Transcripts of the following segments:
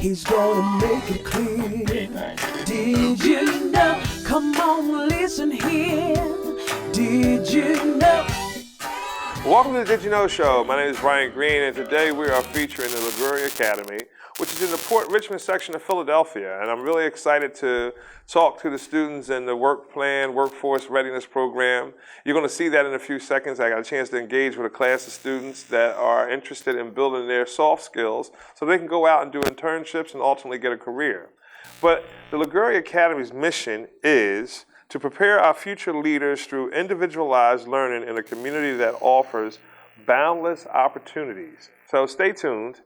He's gonna make it clear. Did you know? Come on, listen here. Did you know? Welcome to the Did You Know Show. My name is Brian Green, and today we are featuring the Liguori Academy, which is in the Port Richmond section of Philadelphia. And I'm really excited to talk to the students in the work plan, workforce readiness program. You're going to see that in a few seconds. I got a chance to engage with a class of students that are interested in building their soft skills so they can go out and do internships and ultimately get a career. But the Liguori Academy's mission is to prepare our future leaders through individualized learning in a community that offers boundless opportunities. So stay tuned.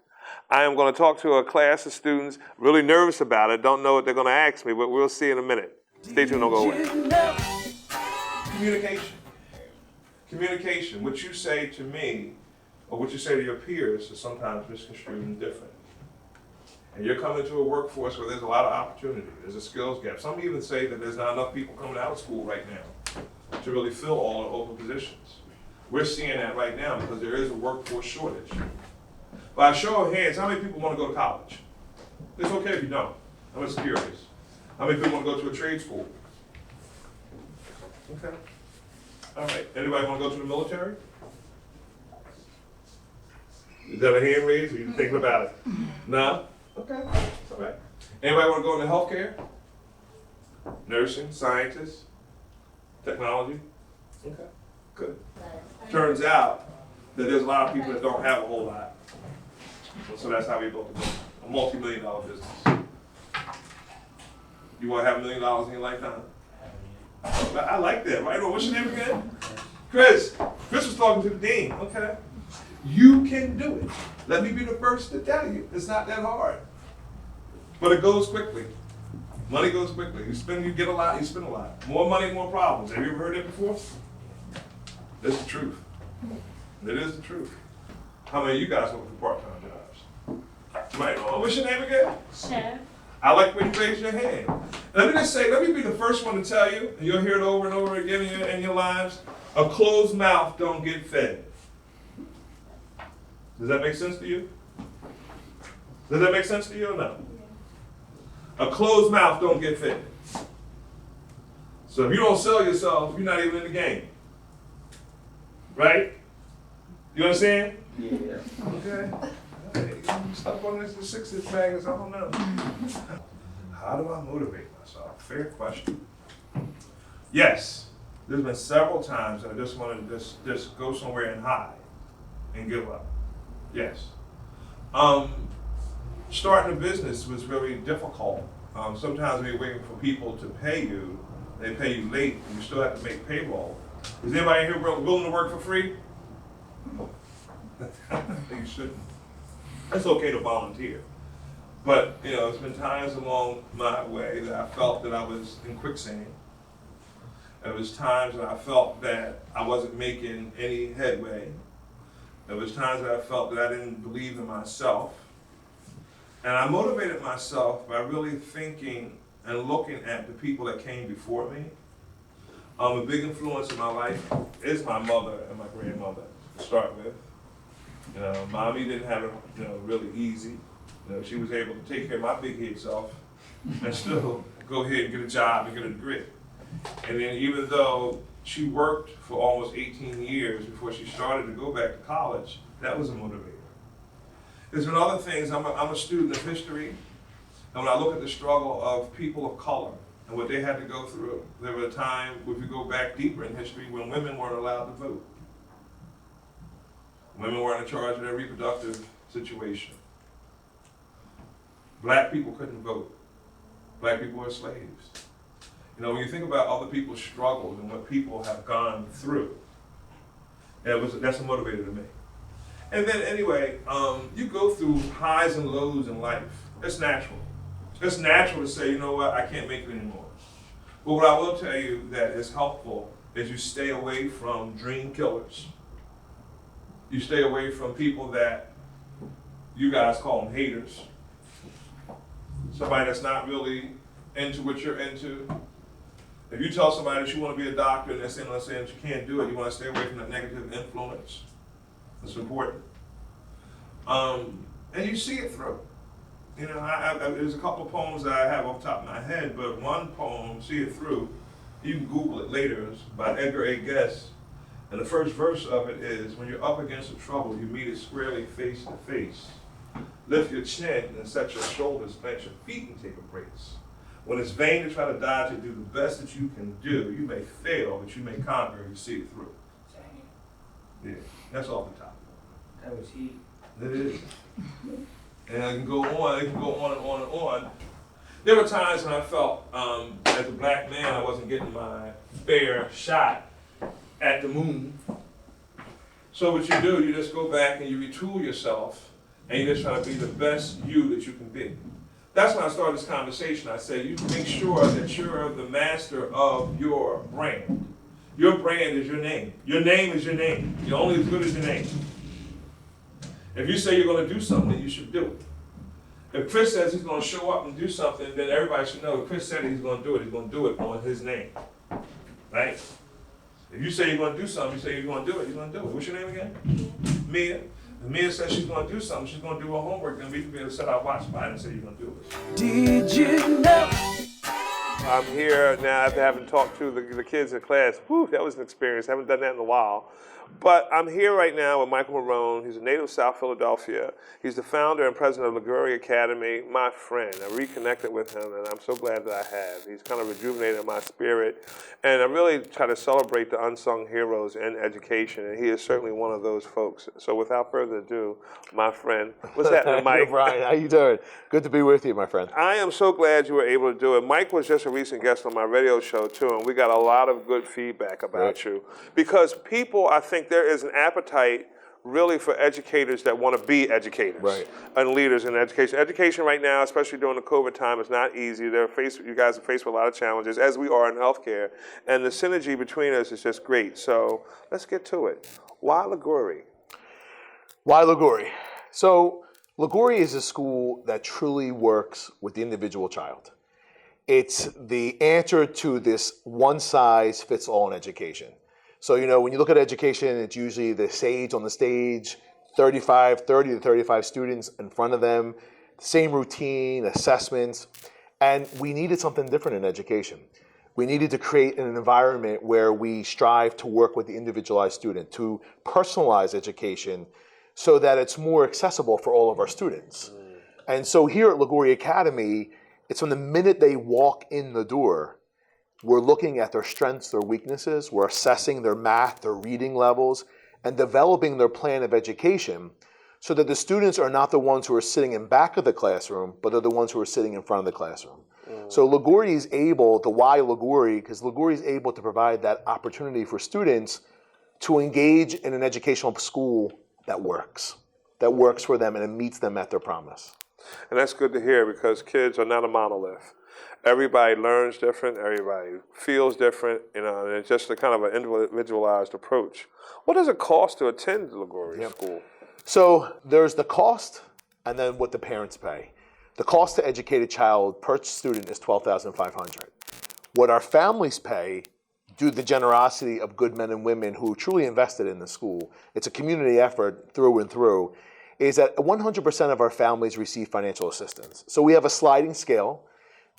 I am going to talk to a class of students, really nervous about it, don't know what they're going to ask me, but we'll see in a minute. Stay tuned, don't go away. Communication. Communication. What you say to me or what you say to your peers is sometimes misconstrued and different. And you're coming to a workforce where there's a lot of opportunity. There's a skills gap. Some even say that there's not enough people coming out of school right now to really fill all the open positions. We're seeing that right now because there is a workforce shortage. By a show of hands, how many people want to go to college? It's okay if you don't. I'm just curious. How many people want to go to a trade school? Okay. All right. Anybody want to go to the military? Is that a hand raise or are you thinking about it? No? Okay, that's all right. Anybody want to go into healthcare? Nursing, scientists, technology? Okay, good. Turns out that there's a lot of people that don't have a whole lot. So that's how we built a multi-million-dollar business. You want to have $1 million in your lifetime? I like that, right? What's your name again? Chris. Chris was talking to the dean. Okay. You can do it. Let me be the first to tell you. It's not that hard. But it goes quickly. Money goes quickly. You get a lot, you spend a lot. More money, more problems. Have you ever heard that before? That's the truth. It is the truth. How many of you guys look for part-time jobs? Right. Oh, what's your name again? Chef. I like when you raise your hand. Let me just say, let me be the first one to tell you, and you'll hear it over and over again in your lives, a closed mouth don't get fed. Does that make sense to you? Does that make sense to you or no? A closed mouth don't get fed. So if you don't sell yourself, you're not even in the game. Right? You understand? Yeah. Okay. Hey, stop on this 6-inch magnets, I don't know. How do I motivate myself? Fair question. Yes, there's been several times I just wanted to just go somewhere and hide and give up. Yes. Starting a business was really difficult. Sometimes when you're waiting for people to pay you, they pay you late and you still have to make payroll. Is anybody here willing to work for free? You shouldn't. It's okay to volunteer. But, there's been times along my way that I felt that I was in quicksand. There was times that I felt that I wasn't making any headway. There was times that I felt that I didn't believe in myself. And I motivated myself by really thinking and looking at the people that came before me. A big influence in my life is my mother and my grandmother, to start with. Mommy didn't have it, really easy. She was able to take care of my big head self and still go ahead and get a job and get a degree. And then even though she worked for almost 18 years before she started to go back to college, that was a motivator. There's been other things. I'm a student of history, and when I look at the struggle of people of color and what they had to go through, there was a time, if you go back deeper in history, when women weren't allowed to vote. Women weren't in charge of their reproductive situation. Black people couldn't vote. Black people were slaves. When you think about other people's struggles and what people have gone through, that's a motivator to me. And then anyway, you go through highs and lows in life. It's natural. It's natural to say, you know what, I can't make it anymore. But what I will tell you that is helpful is you stay away from dream killers. You stay away from people that you guys call them haters. Somebody that's not really into what you're into. If you tell somebody that you want to be a doctor and they're saying that you can't do it, you want to stay away from that negative influence. It's important. And you see it through. You know, there's a couple of poems that I have off the top of my head, but one poem, See It Through, you can Google it later, it's by Edgar A. Guest. And the first verse of it is, when you're up against the trouble, you meet it squarely face to face. Lift your chin and set your shoulders, plant your feet and take a brace. When it's vain to try to dodge it, do the best that you can do. You may fail, but you may conquer if you see it through. Yeah, that's off the top. That was heat. It is. And I can go on, and on. There were times when I felt, as a black man, I wasn't getting my fair shot at the moon. So what you do, you just go back and you retool yourself, and you just try to be the best you that you can be. That's when I started this conversation. I said, you make sure that you're the master of your brand. Your brand is your name. Your name is your name. You're only as good as your name. If you say you're going to do something, you should do it. If Chris says he's going to show up and do something, then everybody should know if Chris said he's going to do it, he's going to do it on his name. Right? If you say you're going to do something, you say you're going to do it, you're going to do it. What's your name again? Mia. If Mia says she's going to do something, she's going to do her homework, then we can be able to set our watch by it and say you're going to do it. Did you know? I'm here now after having talked to the kids in class. Whew, that was an experience. I haven't done that in a while. But I'm here right now with Michael Marone. He's a native of South Philadelphia. He's the founder and president of Liguori Academy, my friend. I reconnected with him, and I'm so glad that I have. He's kind of rejuvenated my spirit. And I really try to celebrate the unsung heroes in education, and he is certainly one of those folks. So without further ado, my friend, what's happening, Mike? Hey, Brian, how you doing? Good to be with you, my friend. I am so glad you were able to do it. Mike was just a recent guest on my radio show, too, and we got a lot of good feedback about you. Because people, I think there is an appetite really for educators that want to be educators and leaders in education. Education right now, especially during the COVID time, is not easy. You guys are faced with a lot of challenges, as we are in healthcare, and the synergy between us is just great. So let's get to it. Why Liguori? Why Liguori? So Liguori is a school that truly works with the individual child. It's the answer to this one-size-fits-all in education. So, you know, when you look at education, it's usually the sage on the stage, 30 to 35 students in front of them, same routine, assessments, and we needed something different in education. We needed to create an environment where we strive to work with the individualized student, to personalize education so that it's more accessible for all of our students. And so here at Liguori Academy, it's from the minute they walk in the door, we're looking at their strengths, their weaknesses, we're assessing their math, their reading levels, and developing their plan of education so that the students are not the ones who are sitting in back of the classroom, but they're the ones who are sitting in front of the classroom. So Liguori is able, the why Liguori, because Liguori is able to provide that opportunity for students to engage in an educational school that works for them and it meets them at their promise. And that's good to hear because kids are not a monolith. Everybody learns different, everybody feels different, you know, and it's just a kind of an individualized approach. What does it cost to attend Liguori School? So there's the cost and then what the parents pay. The cost to educate a child per student is $12,500. What our families pay, due to the generosity of good men and women who truly invested in the school, it's a community effort through and through, is that 100% of our families receive financial assistance. So we have a sliding scale.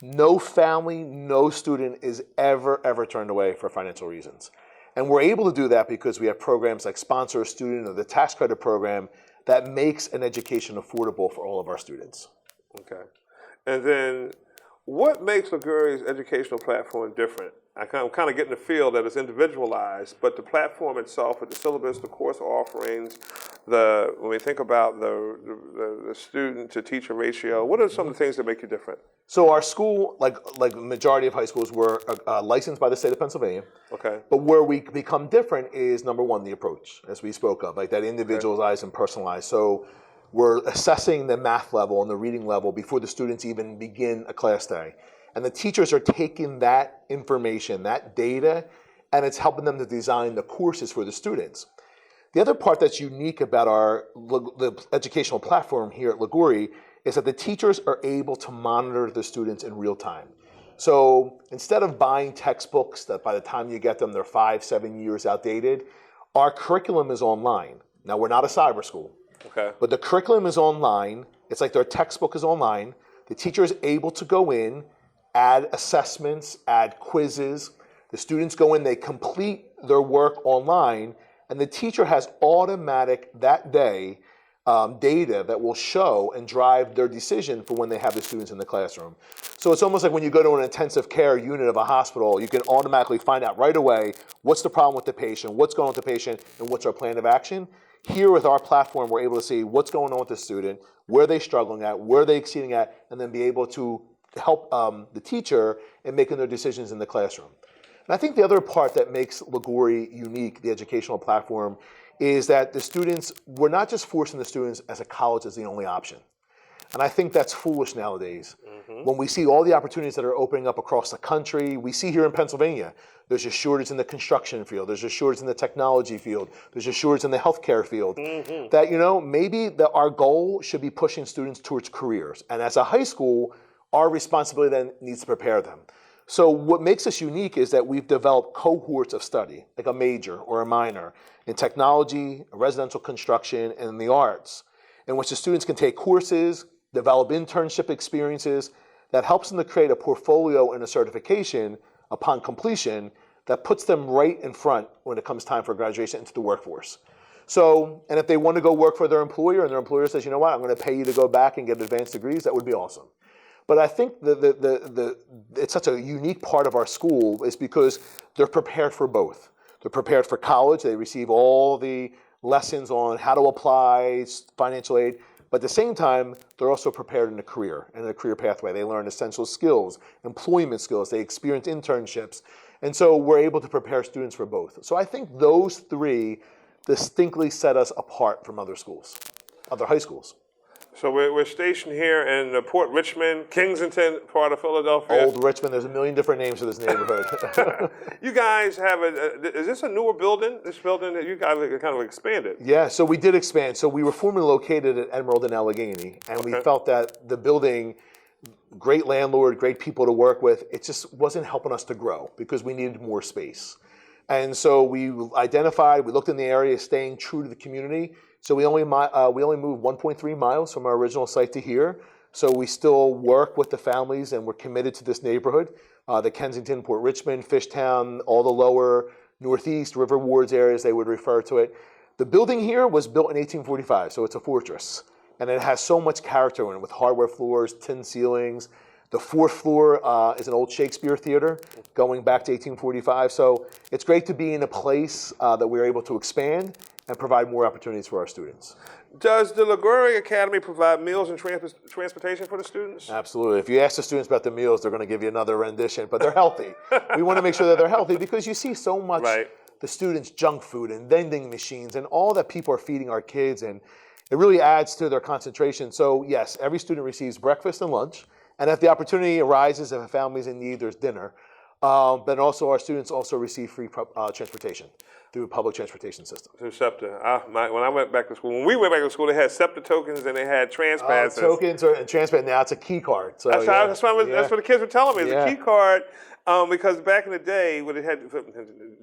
No family, no student is ever turned away for financial reasons. And we're able to do that because we have programs like Sponsor a Student or the Tax Credit Program that makes an education affordable for all of our students. Okay. And then what makes Liguori's educational platform different? I'm kind of getting the feel that it's individualized, but the platform itself with the syllabus, the course offerings, when we think about the student to teacher ratio, what are some of the things that make you different? So our school, like the majority of high schools, we're licensed by the state of Pennsylvania. Okay. But where we become different is, number one, the approach, as we spoke of, like that individualized and personalized. So we're assessing the math level and the reading level before the students even begin a class day. And the teachers are taking that information, that data, and it's helping them to design the courses for the students. The other part that's unique about the educational platform here at Liguori is that the teachers are able to monitor the students in real time. So instead of buying textbooks that by the time you get them, they're 5-7 years outdated, our curriculum is online. Now, we're not a cyber school, but the curriculum is online. It's like their textbook is online. The teacher is able to go in, add assessments, add quizzes. The students go in, they complete their work online, and the teacher has automatic that day data that will show and drive their decision for when they have the students in the classroom. So it's almost like when you go to an intensive care unit of a hospital, you can automatically find out right away what's the problem with the patient, what's going on with the patient, and what's our plan of action. Here with our platform, we're able to see what's going on with the student, where they're struggling at, where they're exceeding at, and then be able to help the teacher in making their decisions in the classroom. And I think the other part that makes Liguori unique, the educational platform, is that the students, we're not just forcing the students as a college as the only option. And I think that's foolish nowadays. When we see all the opportunities that are opening up across the country, we see here in Pennsylvania, there's a shortage in the construction field, there's a shortage in the technology field, there's a shortage in the healthcare field, that, maybe our goal should be pushing students towards careers. And as a high school, our responsibility then needs to prepare them. So what makes us unique is that we've developed cohorts of study, like a major or a minor, in technology, residential construction, and in the arts, in which the students can take courses, develop internship experiences that helps them to create a portfolio and a certification upon completion that puts them right in front when it comes time for graduation into the workforce. So, and if they want to go work for their employer and their employer says, you know what, I'm going to pay you to go back and get advanced degrees, that would be awesome. But I think it's such a unique part of our school is because they're prepared for both. They're prepared for college. They receive all the lessons on how to apply financial aid. But at the same time, they're also prepared in a career pathway. They learn essential skills, employment skills. They experience internships. And so we're able to prepare students for both. So I think those three distinctly set us apart from other schools, other high schools. So we're stationed here in Port Richmond, Kensington, part of Philadelphia. Old Richmond, there's a million different names for this neighborhood. You guys have is this a newer building? This building that you guys kind of expanded? Yeah, so we did expand. So we were formerly located at Emerald and Allegheny, and we felt that the building, great landlord, great people to work with, it just wasn't helping us to grow because we needed more space. And so we identified, we looked in the area, staying true to the community. So we only moved 1.3 miles from our original site to here. So we still work with the families and we're committed to this neighborhood. The Kensington, Port Richmond, Fishtown, all the lower northeast, River Wards areas, they would refer to it. The building here was built in 1845, so it's a fortress. And it has so much character in it with hardwood floors, tin ceilings. The fourth floor is an old Shakespeare theater going back to 1845. So it's great to be in a place that we're able to expand and provide more opportunities for our students. Does the Liguori Academy provide meals and transportation for the students? Absolutely. If you ask the students about the meals, they're going to give you another rendition, but they're healthy. We want to make sure that they're healthy because you see so much the students' junk food and vending machines and all that people are feeding our kids, and it really adds to their concentration. So yes, every student receives breakfast and lunch, and if the opportunity arises, if a family's in need, there's dinner. But also our students also receive free transportation through a public transportation system. Through SEPTA. When I went back to school, when we went back to school, they had SEPTA tokens and they had trans passes. Tokens and trans pass. Now it's a key card. So that's what the kids were telling me. It's a key card because back in the day, when it had,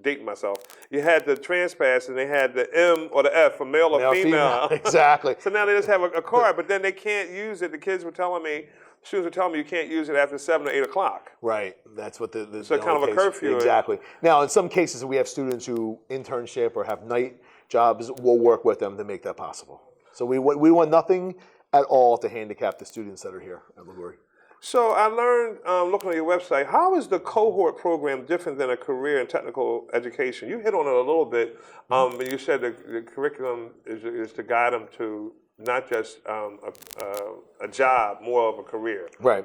dating myself, you had the trans pass and they had the M or the F for male or female. Exactly. So now they just have a card, but then they can't use it. The kids were telling me, students were telling me you can't use it after 7 or 8 o'clock. Right. That's what the so kind of a curfew. Exactly. Now, in some cases, we have students who internship or have night jobs. We'll work with them to make that possible. So we want nothing at all to handicap the students that are here at Liguori. So I learned, looking at your website, how is the cohort program different than a career and technical education? You hit on it a little bit. You said the curriculum is to guide them to not just a job, more of a career. Right.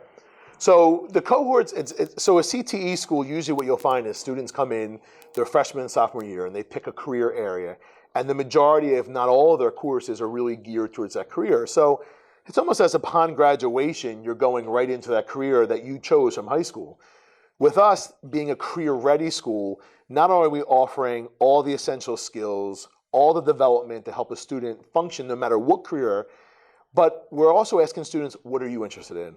So the cohorts, so a CTE school, usually what you'll find is students come in, they're freshman and sophomore year, and they pick a career area. And the majority, if not all of their courses, are really geared towards that career. So it's almost as upon graduation, you're going right into that career that you chose from high school. With us being a career-ready school, not only are we offering all the essential skills, all the development to help a student function no matter what career, but we're also asking students, what are you interested in?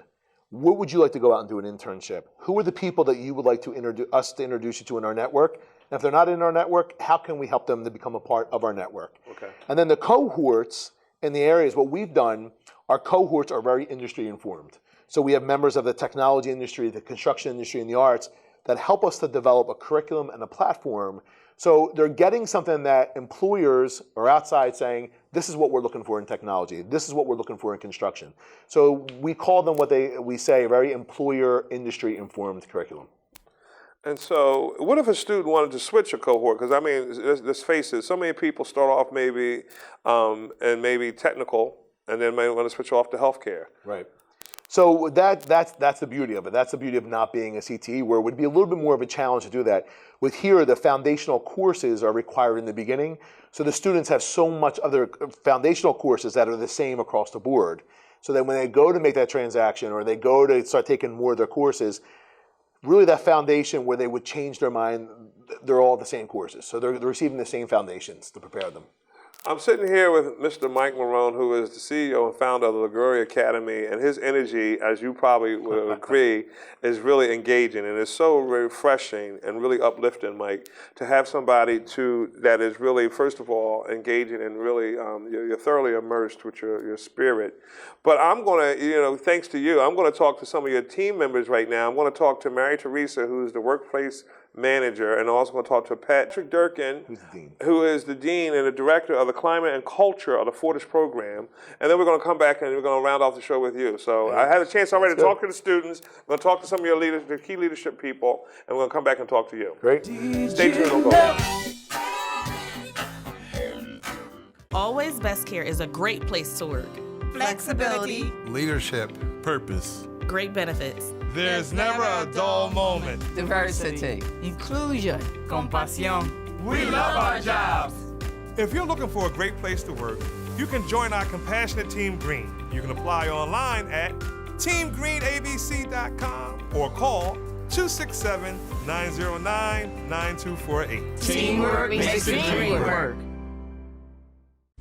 What would you like to go out and do an internship? Who are the people that you would like to introduce you to in our network? And if they're not in our network, how can we help them to become a part of our network? Okay. And then the cohorts in the areas, what we've done, Our cohorts are very industry informed. So we have members of the technology industry, the construction industry, and the arts that help us to develop a curriculum and a platform. So they're getting something that employers are outside saying, this is what we're looking for in technology. This is what we're looking for in construction. So we call them we say a very employer industry informed curriculum. And so, what if a student wanted to switch a cohort? Because I mean, let's face it, so many people start off maybe and maybe technical, and then may want to switch off to healthcare. Right. So that's the beauty of it. That's the beauty of not being a CTE, where it would be a little bit more of a challenge to do that. With here, the foundational courses are required in the beginning, so the students have so much other foundational courses that are the same across the board. So that when they go to make that transaction or they go to start taking more of their courses, really that foundation where they would change their mind, they're all the same courses. So they're receiving the same foundations to prepare them. I'm sitting here with Mr. Mike Marone, who is the CEO and founder of the Liguori Academy, and his energy, as you probably would agree, is really engaging, and it's so refreshing and really uplifting, Mike, to have somebody that is really, first of all, engaging and really, you're thoroughly immersed with your spirit. But I'm going to, thanks to you, I'm going to talk to some of your team members right now. I'm going to talk to Mary Teresa, who's the workplace manager, and also going to talk to Patrick Durkin, who is the dean and the director of the climate and culture of the Fortis program. And then we're going to come back and we're going to round off the show with you. So I had a chance already to talk to the students. I'm going to talk to some of your leaders, the key leadership people, and we're going to come back and talk to you. Great. Stay tuned. Don't go. Always Best Care is a great place to work. Flexibility, leadership, purpose, great benefits. There's never a dull moment. diversity, inclusion, compasión. We love our jobs. If you're looking for a great place to work, you can join our compassionate Team Green. You can apply online at teamgreenabc.com or call 267-909-9248. Teamwork makes the dream work.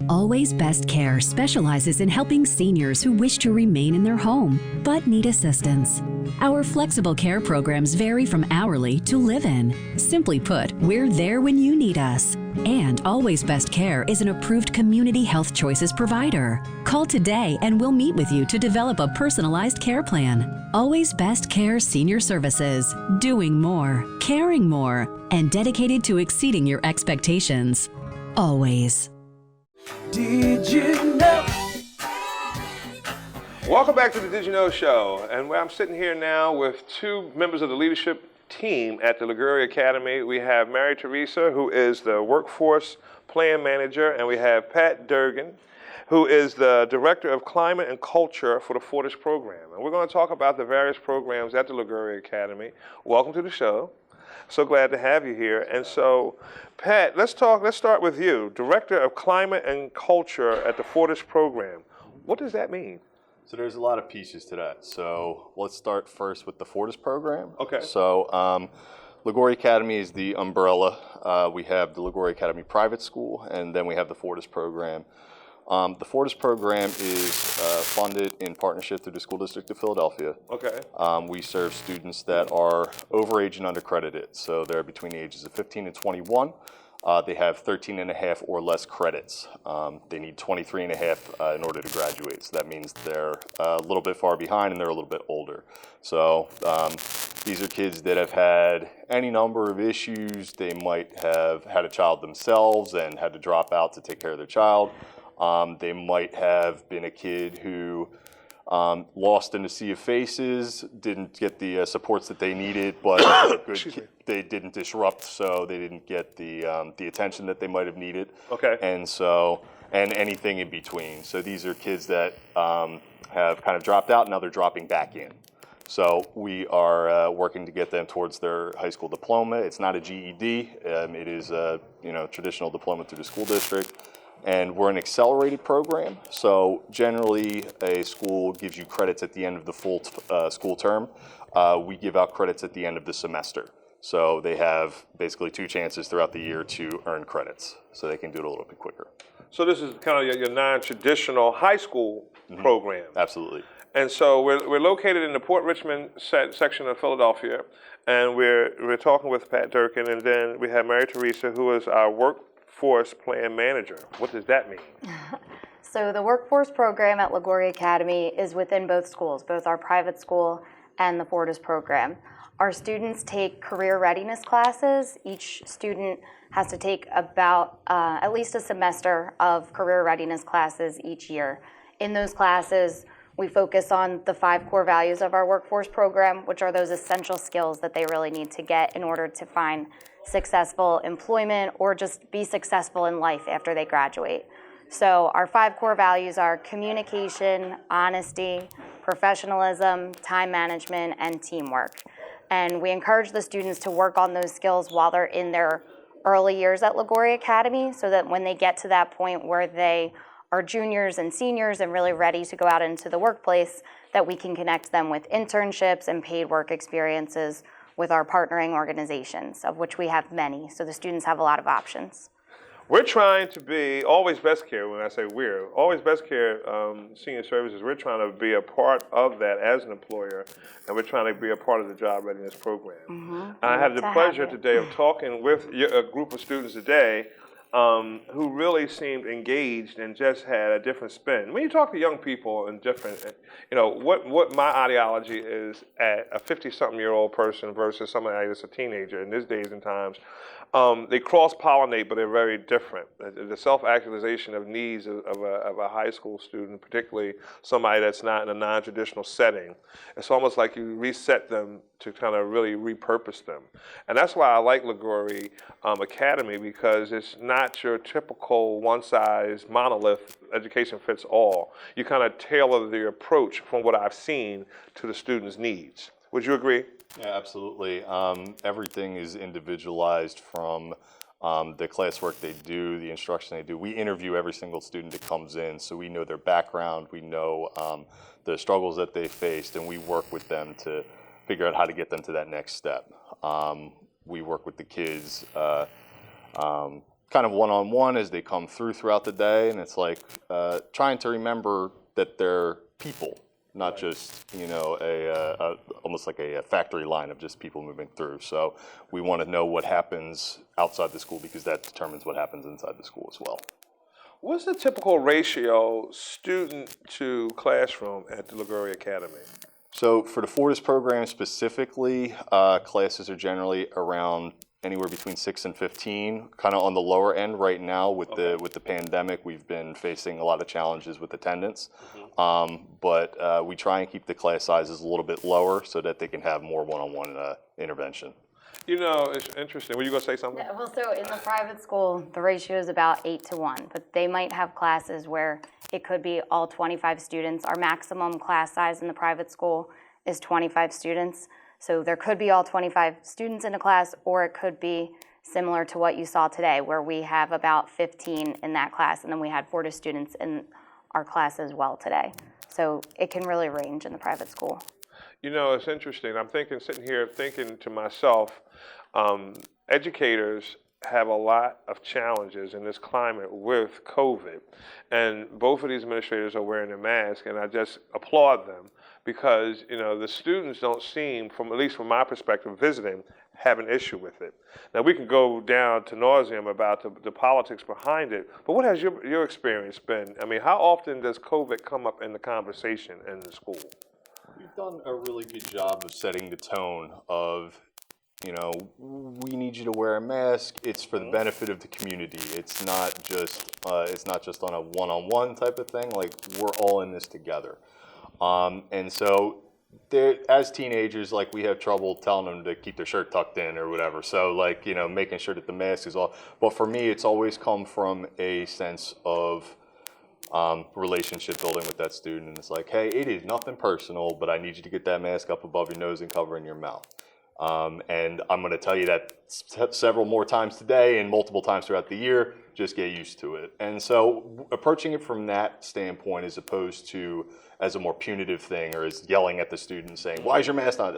Always Best Care specializes in helping seniors who wish to remain in their home but need assistance. Our flexible care programs vary from hourly to live-in. Simply put, we're there when you need us. And Always Best Care is an approved Community Health Choices provider. Call today and we'll meet with you to develop a personalized care plan. Always Best Care Senior Services, doing more, caring more, and dedicated to exceeding your expectations. Always. Did you know? Welcome back to the Did You Know Show. And I'm sitting here now with two members of the leadership team at the Liguori Academy. We have Mary Teresa, who is the workforce plan manager, and we have Pat Durgan, who is the director of climate and culture for the Fortis program. And we're going to talk about the various programs at the Liguori Academy. Welcome to the show. So glad to have you here. And so, Pat, let's start with you, Director of Climate and Culture at the Fortis program. What does that mean? So there's a lot of pieces to that. So let's start first with the Fortis program. Okay. So Liguori Academy is the umbrella. We have the Liguori Academy private school, and then we have the Fortis program. The Fortis program is funded in partnership through the School District of Philadelphia. Okay. We serve students that are overage and undercredited. So they're between the ages of 15 and 21. They have 13 and a half or less credits. They need 23 and a half in order to graduate. So that means they're a little bit far behind and they're a little bit older. So these are kids that have had any number of issues. They might have had a child themselves and had to drop out to take care of their child. They might have been a kid who lost in a sea of faces, didn't get the supports that they needed, but they didn't disrupt, so they didn't get the attention that they might have needed. Okay. And anything in between. So these are kids that have kind of dropped out, now they're dropping back in. So we are working to get them towards their high school diploma. It's not a GED. It is a traditional diploma through the school district. And we're an accelerated program, so generally a school gives you credits at the end of the full school term. We give out credits at the end of the semester. So they have basically 2 chances throughout the year to earn credits, so they can do it a little bit quicker. So this is kind of your non-traditional high school program. Absolutely. And so we're located in the Port Richmond section of Philadelphia, and we're talking with Pat Durkin, and then we have Mary Teresa, who is our workforce plan manager. What does that mean? So the workforce program at Liguori Academy is within both schools, both our private school and the Fortis program. Our students take career readiness classes. Each student has to take about at least a semester of career readiness classes each year. In those classes, we focus on the 5 core values of our workforce program, which are those essential skills that they really need to get in order to find successful employment or just be successful in life after they graduate. So our 5 core values are communication, honesty, professionalism, time management, and teamwork. And we encourage the students to work on those skills while they're in their early years at Liguori Academy, so that when they get to that point where they are juniors and seniors and really ready to go out into the workplace, that we can connect them with internships and paid work experiences with our partnering organizations, of which we have many. So the students have a lot of options. We're trying to be Always Best Care. When I say we're, Always Best Care Senior Services, we're trying to be a part of that as an employer, and we're trying to be a part of the job readiness program. I had the pleasure today of talking with a group of students today who really seemed engaged and just had a different spin. When you talk to young people and different, what my ideology is at a 50-something-year-old person versus somebody that's a teenager in these days and times, they cross-pollinate, but they're very different. The self-actualization of needs of a high school student, particularly somebody that's not in a non-traditional setting, it's almost like you reset them to kind of really repurpose them. And that's why I like Liguori Academy, because it's not your typical one-size monolith, education fits all. You kind of tailor the approach from what I've seen to the students' needs. Would you agree? Yeah, absolutely. Everything is individualized from the classwork they do, the instruction they do. We interview every single student that comes in, so we know their background, we know the struggles that they faced, and we work with them to figure out how to get them to that next step. We work with the kids kind of one-on-one as they come throughout the day, and it's like trying to remember that they're people, not just, almost like a factory line of just people moving through. So we want to know what happens outside the school, because that determines what happens inside the school as well. What's the typical ratio student to classroom at the Liguori Academy? So for the Fortis program specifically, classes are generally around anywhere between 6 and 15, kind of on the lower end right now with the pandemic. We've been facing a lot of challenges with attendance, but we try and keep the class sizes a little bit lower so that they can have more one-on-one intervention. It's interesting. Were you going to say something? Yeah, well, so in the private school, the ratio is about 8 to 1, but they might have classes where it could be all 25 students. Our maximum class size in the private school is 25 students. So there could be all 25 students in a class, or it could be similar to what you saw today, where we have about 15 in that class, and then we had 40 students in our class as well today. So it can really range in the private school. It's interesting. I'm sitting here thinking to myself, educators have a lot of challenges in this climate with COVID. And both of these administrators are wearing a mask, and I just applaud them, because the students don't seem, at least from my perspective, visiting, have an issue with it. Now we can go down to nauseam about the politics behind it, but what has your experience been? I mean, how often does COVID come up in the conversation in the school? We've done a really good job of setting the tone of, we need you to wear a mask. It's for the benefit of the community. It's not just on a one-on-one type of thing. Like, we're all in this together. And so as teenagers, we have trouble telling them to keep their shirt tucked in or whatever. So making sure that the mask is off. But for me, it's always come from a sense of relationship building with that student. And it's like, hey, it is nothing personal, but I need you to get that mask up above your nose and covering your mouth. And I'm going to tell you that several more times today and multiple times throughout the year. Just get used to it. And so approaching it from that standpoint, as opposed to as a more punitive thing, or as yelling at the student saying, why is your mask not?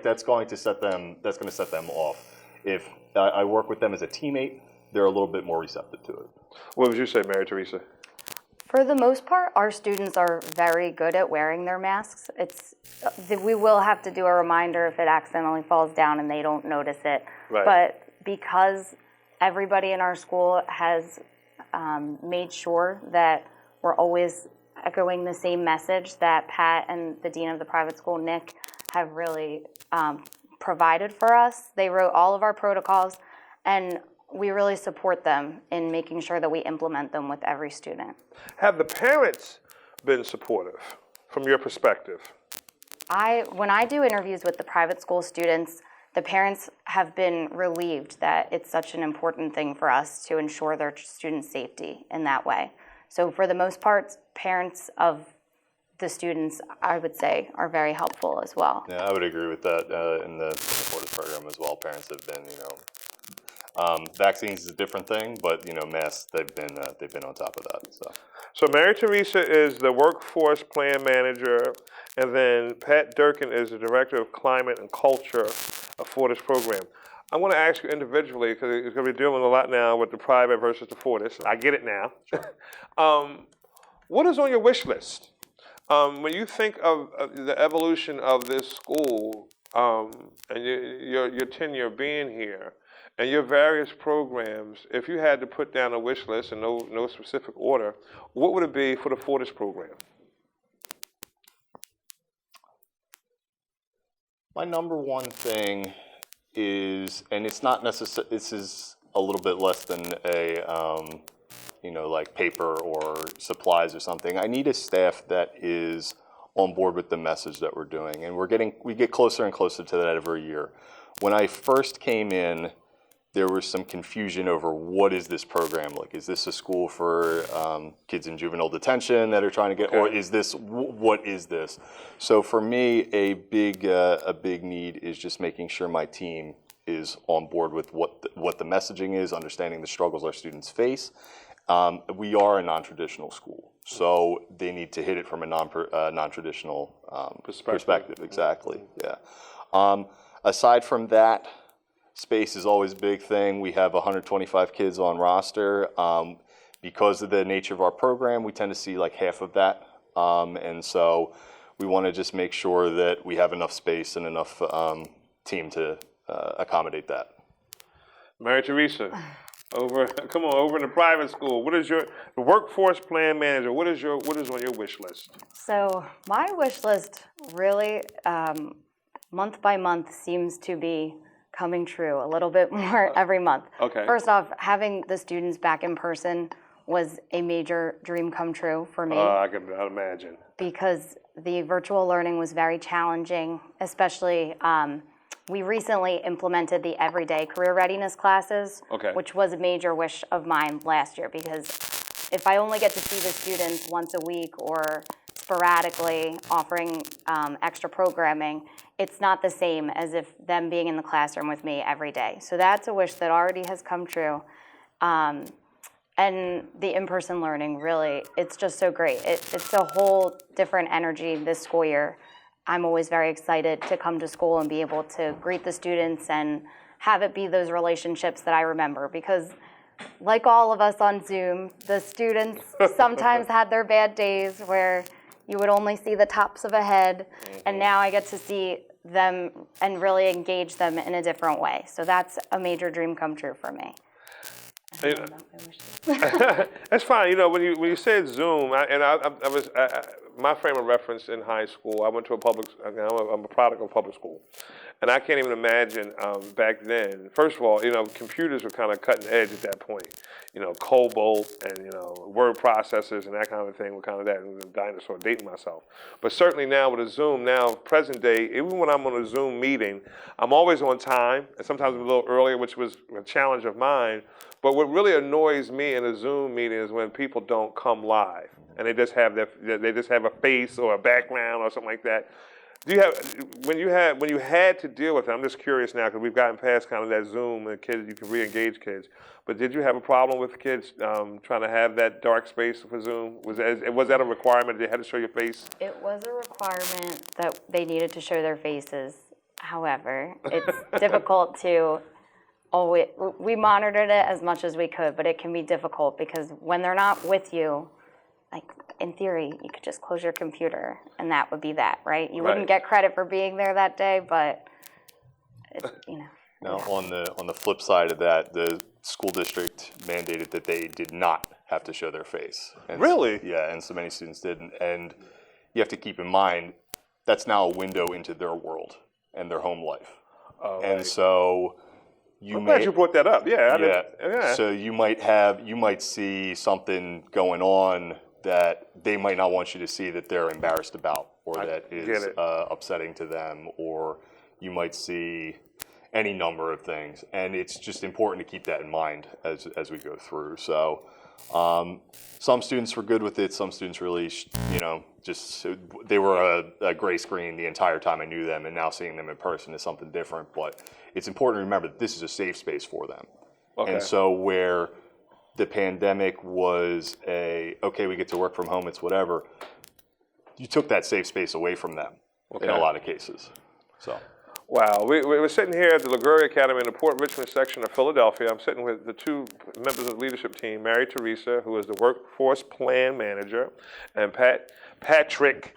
That's going to set them off. If I work with them as a teammate, they're a little bit more receptive to it. What would you say, Mary Teresa? For the most part, our students are very good at wearing their masks. We will have to do a reminder if it accidentally falls down and they don't notice it. Right. But because everybody in our school has made sure that we're always echoing the same message that Pat and the dean of the private school, Nick, have really provided for us. They wrote all of our protocols, and we really support them in making sure that we implement them with every student. Have the parents been supportive from your perspective? When I do interviews with the private school students, the parents have been relieved that it's such an important thing for us to ensure their students' safety in that way. So for the most part, parents of the students, I would say, are very helpful as well. Yeah, I would agree with that in the Fortis program as well. Parents have been, vaccines is a different thing, but masks, they've been on top of that. So Mary Teresa is the workforce plan manager, and then Pat Durkin is the director of climate and culture of Fortis program. I want to ask you individually, because you're going to be dealing a lot now with the private versus the Fortis. I get it now. What is on your wish list? When you think of the evolution of this school and your tenure being here and your various programs, if you had to put down a wish list in no specific order, what would it be for the Fortis program? My number one thing is, and it's not necessary, this is a little bit less than a, like paper or supplies or something. I need a staff that is on board with the message that we're doing, and we get closer and closer to that every year. When I first came in, there was some confusion over what is this program like? Is this a school for kids in juvenile detention that are trying to get, or is this, what is this? So for me, a big need is just making sure my team is on board with what the messaging is, understanding the struggles our students face. We are a non-traditional school, so they need to hit it from a non-traditional perspective. Exactly, yeah. Aside from that, space is always a big thing. We have 125 kids on roster. Because of the nature of our program, we tend to see like half of that. And so we want to just make sure that we have enough space and enough team to accommodate that. Mary Teresa, over in the private school, what is the workforce plan manager, what is on your wish list? So my wish list really, month by month, seems to be coming true a little bit more every month. Okay. First off, having the students back in person was a major dream come true for me. I can imagine. Because the virtual learning was very challenging, especially we recently implemented the everyday career readiness classes, which was a major wish of mine last year, because if I only get to see the students once a week or sporadically offering extra programming, it's not the same as if them being in the classroom with me every day. So that's a wish that already has come true. And the in-person learning, really, it's just so great. It's a whole different energy this school year. I'm always very excited to come to school and be able to greet the students and have it be those relationships that I remember, because like all of us on Zoom, the students sometimes had their bad days where you would only see the tops of a head, and now I get to see them and really engage them in a different way. So that's a major dream come true for me. That's fine. When you said Zoom, my frame of reference in high school, I went to I'm a product of public school. And I can't even imagine back then. First of all, computers were kind of cutting edge at that point. COBOL and, word processors and that kind of thing were kind of that. And the dinosaur, dating myself. But certainly now with a Zoom, now present day, even when I'm on a Zoom meeting, I'm always on time, and sometimes a little earlier, which was a challenge of mine. But what really annoys me in a Zoom meeting is when people don't come live and they just have a face or a background or something like that. Do you have, when you had to deal with it, I'm just curious now because we've gotten past kind of that Zoom and kids, you can re-engage kids, but did you have a problem with kids trying to have that dark space for Zoom? Was that a requirement? They had to show your face? It was a requirement that they needed to show their faces. However, it's difficult to always, we monitored it as much as we could, but it can be difficult because when they're not with you, like in theory, you could just close your computer and that would be that, right? You wouldn't get credit for being there that day, but Now, on the flip side of that, the school district mandated that they did not have to show their face. And Really? Yeah, and so many students didn't. And you have to keep in mind, that's now a window into their world and their home life. Oh, And right. so I'm glad you brought that up. Yeah. Yeah. So you might see something going on that they might not want you to see, that they're embarrassed about, or that is upsetting to them, or you might see any number of things, and it's just important to keep that in mind as we go through. So some students were good with it. Some students really, they were a gray screen the entire time I knew them, and now seeing them in person is something different. But it's important to remember that this is a safe space for them. Okay. And so where the pandemic was okay, we get to work from home, it's whatever, you took that safe space away from them in a lot of cases. So. Wow, we were sitting here at the Liguori Academy in the Port Richmond section of Philadelphia. I'm sitting with the two members of the leadership team, Mary Teresa, who is the workforce plan manager, and Patrick,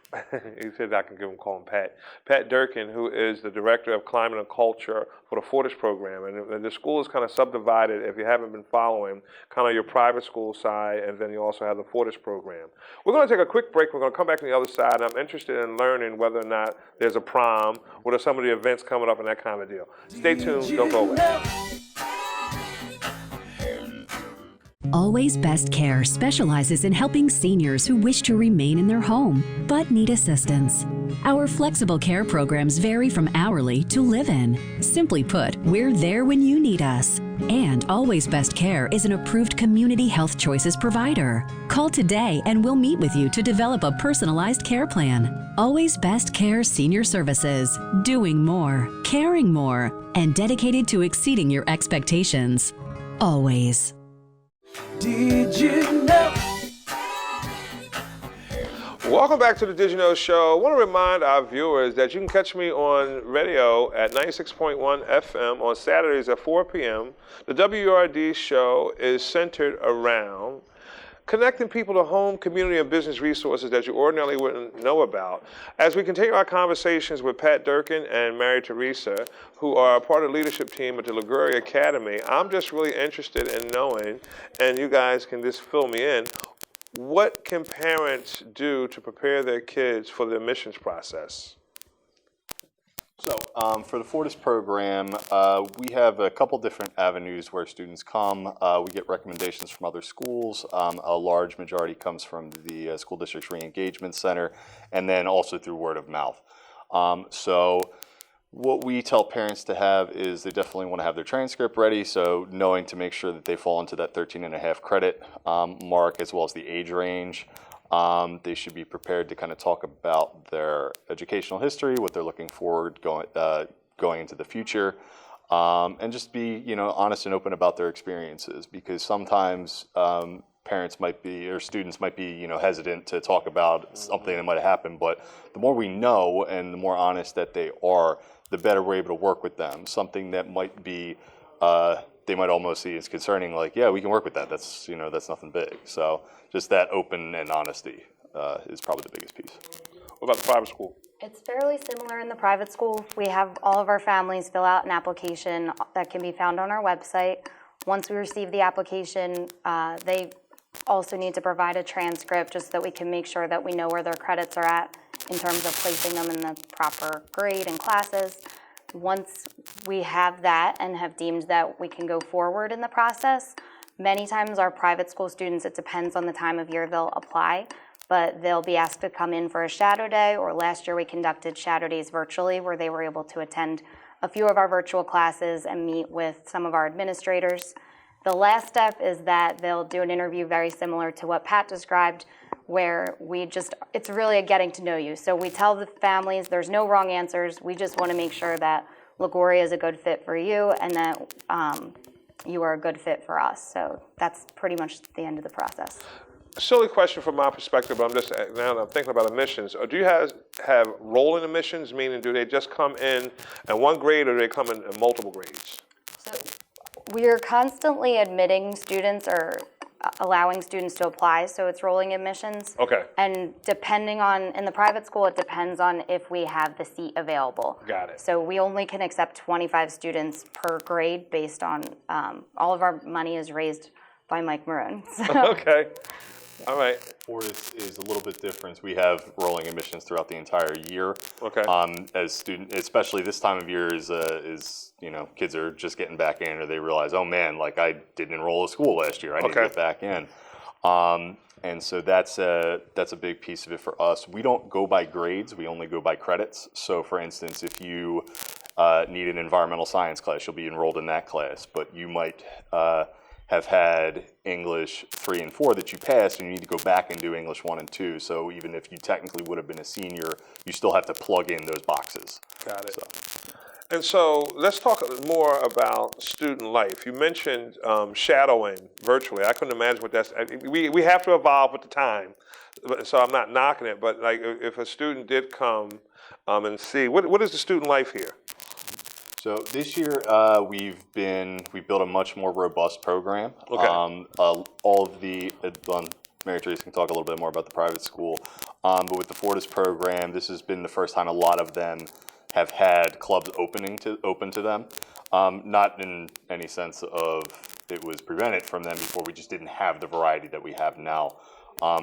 he said I can call him Pat Durkin, who is the director of climate and culture for the Fortis program. And the school is kind of subdivided, if you haven't been following, kind of your private school side, and then you also have the Fortis program. We're going to take a quick break. We're going to come back to the other side, and I'm interested in learning whether or not there's a prom, what are some of the events coming up, and that kind of deal. Stay tuned, don't go away. Always Best Care specializes in helping seniors who wish to remain in their home but need assistance. Our flexible care programs vary from hourly to live-in. Simply put, we're there when you need us. And Always Best Care is an approved Community Health Choices provider. Call today and we'll meet with you to develop a personalized care plan. Always Best Care Senior Services, doing more, caring more, and dedicated to exceeding your expectations. Always. Did you know? Welcome back to the Did You Know Show. I want to remind our viewers that you can catch me on radio at 96.1 FM on Saturdays at 4 p.m. The WRD show is centered around connecting people to home, community, and business resources that you ordinarily wouldn't know about. As we continue our conversations with Pat Durkin and Mary Teresa, who are part of the leadership team at the Liguori Academy, I'm just really interested in knowing, and you guys can just fill me in, what can parents do to prepare their kids for the admissions process? So for the Fortis program, we have a couple different avenues where students come. We get recommendations from other schools. A large majority comes from the School District's Re-Engagement Center, and then also through word of mouth. So what we tell parents to have is they definitely want to have their transcript ready, so knowing to make sure that they fall into that 13.5 credit mark, as well as the age range. They should be prepared to kind of talk about their educational history, what they're looking forward going into the future, and just be honest and open about their experiences, because sometimes parents might be, or students might be hesitant to talk about something that might have happened. But the more we know and the more honest that they are, the better we're able to work with them. Something that might be they might almost see as concerning, like, yeah, we can work with that. That's that's nothing big. So just that open and honesty is probably the biggest piece. What about the private school? It's fairly similar in the private school. We have all of our families fill out an application that can be found on our website. Once we receive the application, they also need to provide a transcript just so that we can make sure that we know where their credits are at in terms of placing them in the proper grade and classes. Once we have that and have deemed that we can go forward in the process, many times our private school students, it depends on the time of year they'll apply, but they'll be asked to come in for a shadow day, or last year we conducted shadow days virtually where they were able to attend a few of our virtual classes and meet with some of our administrators. The last step is that they'll do an interview very similar to what Pat described, where it's really a getting to know you. So we tell the families there's no wrong answers. We just want to make sure that Liguori is a good fit for you and that you are a good fit for us. So that's pretty much the end of the process. Silly question from my perspective, but now that I'm thinking about admissions. Do you have rolling admissions, meaning do they just come in one grade, or do they come in multiple grades? So we are constantly admitting students or allowing students to apply, so it's rolling admissions. Okay. And depending on, in the private school, it depends on if we have the seat available. Got it. So we only can accept 25 students per grade based on, all of our money is raised by Mike Maroon. So. Okay. All right. Fortis is a little bit different. We have rolling admissions throughout the entire year. Okay. As student, especially this time of year is kids are just getting back in, or they realize, oh man, like I didn't enroll at school last year. I need to get back in. And so that's a big piece of it for us. We don't go by grades. We only go by credits. So for instance, if you need an environmental science class, you'll be enrolled in that class, but you might have had English 3 and 4 that you passed, and you need to go back and do English 1 and 2. So even if you technically would have been a senior, you still have to plug in those boxes. Got it. And so let's talk more about student life. You mentioned shadowing virtually. I couldn't imagine what that's. We have to evolve with the time, so I'm not knocking it. But like, if a student did come and see, what is the student life here? So this year we've built a much more robust program. Okay. All of the Mary Teresa can talk a little bit more about the private school, but with the Fortis program, this has been the first time a lot of them have had clubs open to them. Not in any sense of it was prevented from them before. We just didn't have the variety that we have now.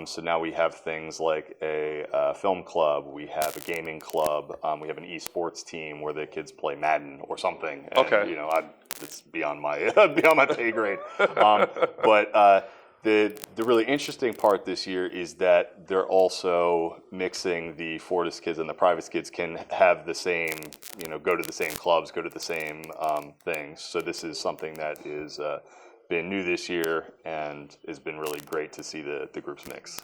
So now we have things like a film club, we have a gaming club, we have an esports team where the kids play Madden or something. And, Okay. It's beyond my pay grade. But the really interesting part this year is that they're also mixing the Fortis kids and the private kids can have the same, go to the same clubs, go to the same things. So this is something that is been new this year and has been really great to see the groups mix.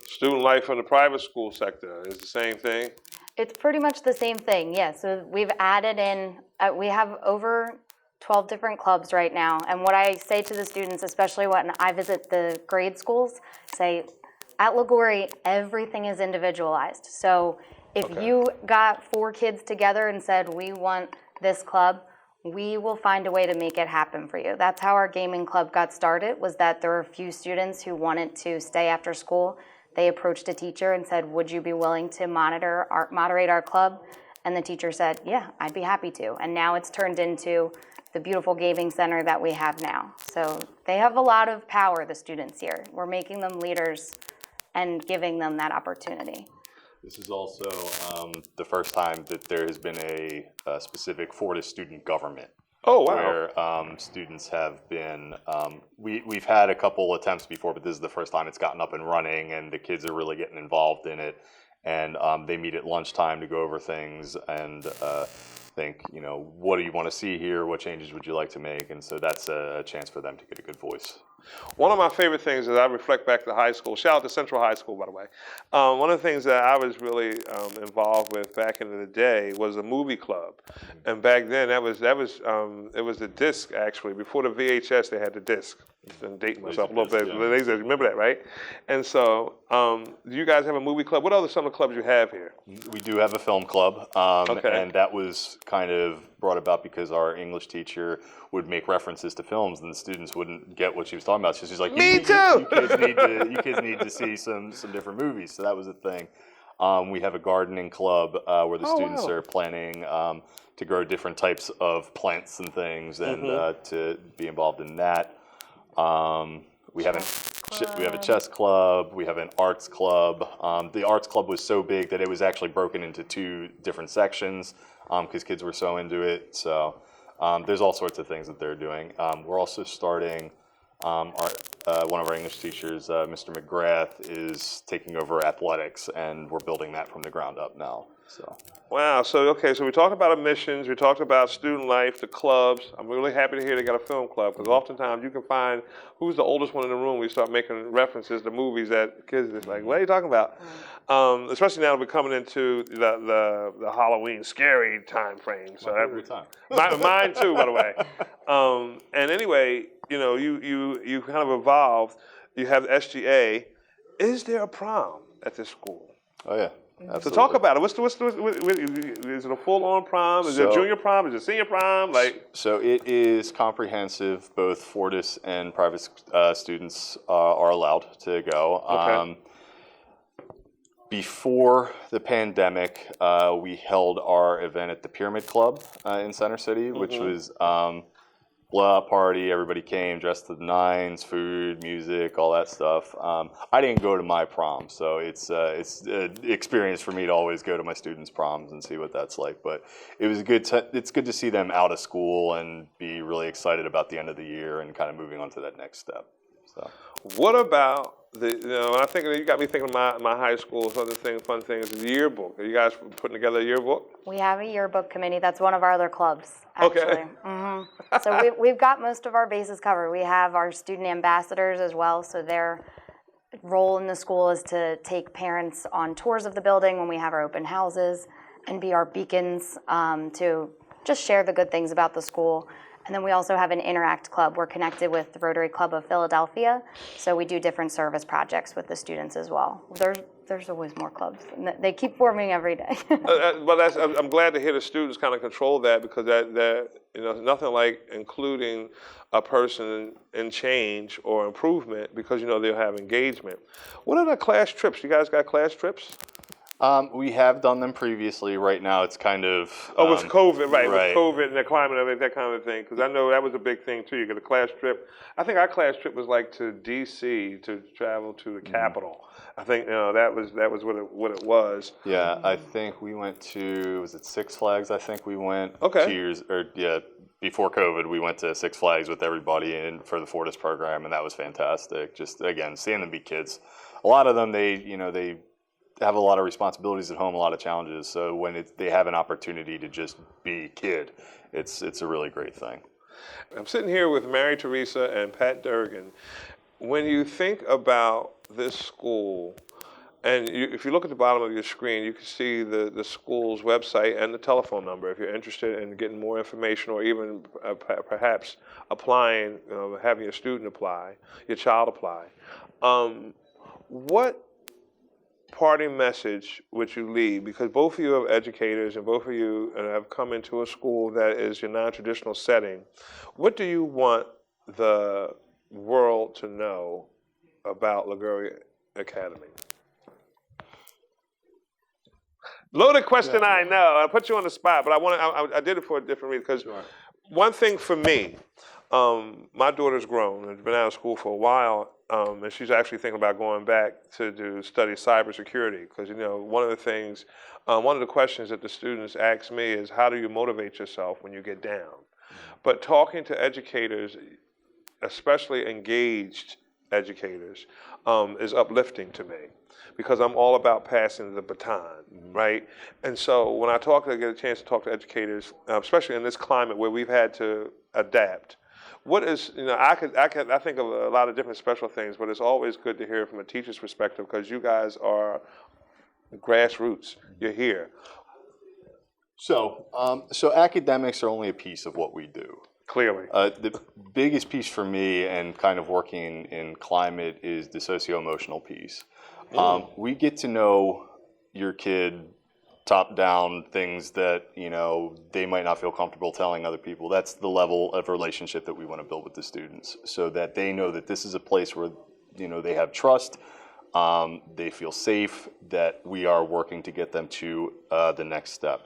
Student life in the private school sector is the same thing? It's pretty much the same thing, yeah. So we've added in, we have over 12 different clubs right now. And what I say to the students, especially when I visit the grade schools, say, at Liguori, everything is individualized. So if you got 4 kids together and said, we want this club, we will find a way to make it happen for you. That's how our gaming club got started, was that there were a few students who wanted to stay after school. They approached a teacher and said, would you be willing to moderate our club? And the teacher said, yeah, I'd be happy to. And now it's turned into the beautiful gaming center that we have now. So they have a lot of power, the students here. We're making them leaders and giving them that opportunity. This is also the first time that there has been a specific Fortis student government. Oh, wow. Where students have been, we've had a couple attempts before, but this is the first time it's gotten up and running and the kids are really getting involved in it. And they meet at lunchtime to go over things and think, what do you want to see here? What changes would you like to make? And so that's a chance for them to get a good voice. One of my favorite things as I reflect back to high school, shout out to Central High School, by the way. One of the things that I was really involved with back in the day was a movie club. And back then, it was the disc, actually. Before the VHS, they had the disc. I'm dating myself a little bit. Yeah. Remember that, right? And so, do you guys have a movie club? What other some of the clubs you have here? We do have a film club, Okay. and that was kind of brought about because our English teacher would make references to films, and the students wouldn't get what she was talking about. So she's like, Me too! You kids need to see some different movies. So that was a thing. We have a gardening club where the students are planning to grow different types of plants and things, and to be involved in that. We have a chess club. We have an arts club. The arts club was so big that it was actually broken into 2 different sections because kids were so into it. So there's all sorts of things that they're doing. We're also starting. One of our English teachers, Mr. McGrath, is taking over athletics, and we're building that from the ground up now. So. Wow. So we talked about admissions. We talked about student life, the clubs. I'm really happy to hear they got a film club because oftentimes you can find who's the oldest one in the room. We start making references to movies that kids are like, what are you talking about? Especially now we're coming into the Halloween scary time frame. So every time. Mine too, by the way. And anyway, you kind of evolved. You have the SGA. Is there a prom at this school? Oh yeah. Absolutely. So talk about it. Is it a full-on prom? Is it a junior prom? Is it a senior prom? So it is comprehensive. Both Fortis and private students are allowed to go. Okay. Before the pandemic, we held our event at the Pyramid Club in Center City, which was blowout party. Everybody came dressed to the nines, food, music, all that stuff. I didn't go to my prom, so it's an experience for me to always go to my students' proms and see what that's like. But it was it's good to see them out of school and be really excited about the end of the year and kind of moving on to that next step. So. What about when I think of it, you got me thinking of my high school, fun thing is the yearbook. Are you guys putting together a yearbook? We have a yearbook committee. That's one of our other clubs, actually. Okay. So we've got most of our bases covered. We have our student ambassadors as well, so their role in the school is to take parents on tours of the building when we have our open houses and be our beacons to just share the good things about the school. And then we also have an Interact Club. We're connected with the Rotary Club of Philadelphia, so we do different service projects with the students as well. There's always more clubs. And they keep forming every day. But I'm glad to hear the students kind of control that, because that nothing like including a person in change or improvement, because they'll have engagement. What are the class trips? You guys got class trips? We have done them previously. Right now, it's kind of with COVID, right? With COVID and the climate and that kind of thing. Because I know that was a big thing too. You get a class trip. I think our class trip was like to D.C. to travel to the Capitol. I think that was what it was. Yeah, I think we went to, was it Six Flags? I think we went 2 years before COVID. We went to Six Flags with everybody in for the Fortis program, and that was fantastic. Just again, seeing them be kids. A lot of them, they have a lot of responsibilities at home, a lot of challenges. So when they have an opportunity to just be a kid, it's a really great thing. I'm sitting here with Mary Teresa and Pat Durgan. When you think about this school, and if you look at the bottom of your screen, you can see the school's website and the telephone number if you're interested in getting more information, or even perhaps applying, having your student apply, your child apply. What parting message would you leave? Because both of you are educators and both of you have come into a school that is your non-traditional setting. What do you want the world to know about Liguori Academy? Loaded question, I know. I put you on the spot, but I did it for a different reason. Because one thing for me, my daughter's grown and been out of school for a while. And she's actually thinking about going back to study cybersecurity, because one of the questions that the students ask me is, how do you motivate yourself when you get down? But talking to educators, especially engaged educators, is uplifting to me, because I'm all about passing the baton, right? And so when I get a chance to talk to educators, especially in this climate where we've had to adapt. What is, I think of a lot of different special things, but it's always good to hear from a teacher's perspective, because you guys are grassroots. You're here. So academics are only a piece of what we do. Clearly. The biggest piece for me, and kind of working in climate, is the socio-emotional piece. We get to know your kid top down, things that they might not feel comfortable telling other people. That's the level of relationship that we want to build with the students, so that they know that this is a place where they have trust, they feel safe, that we are working to get them to the next step.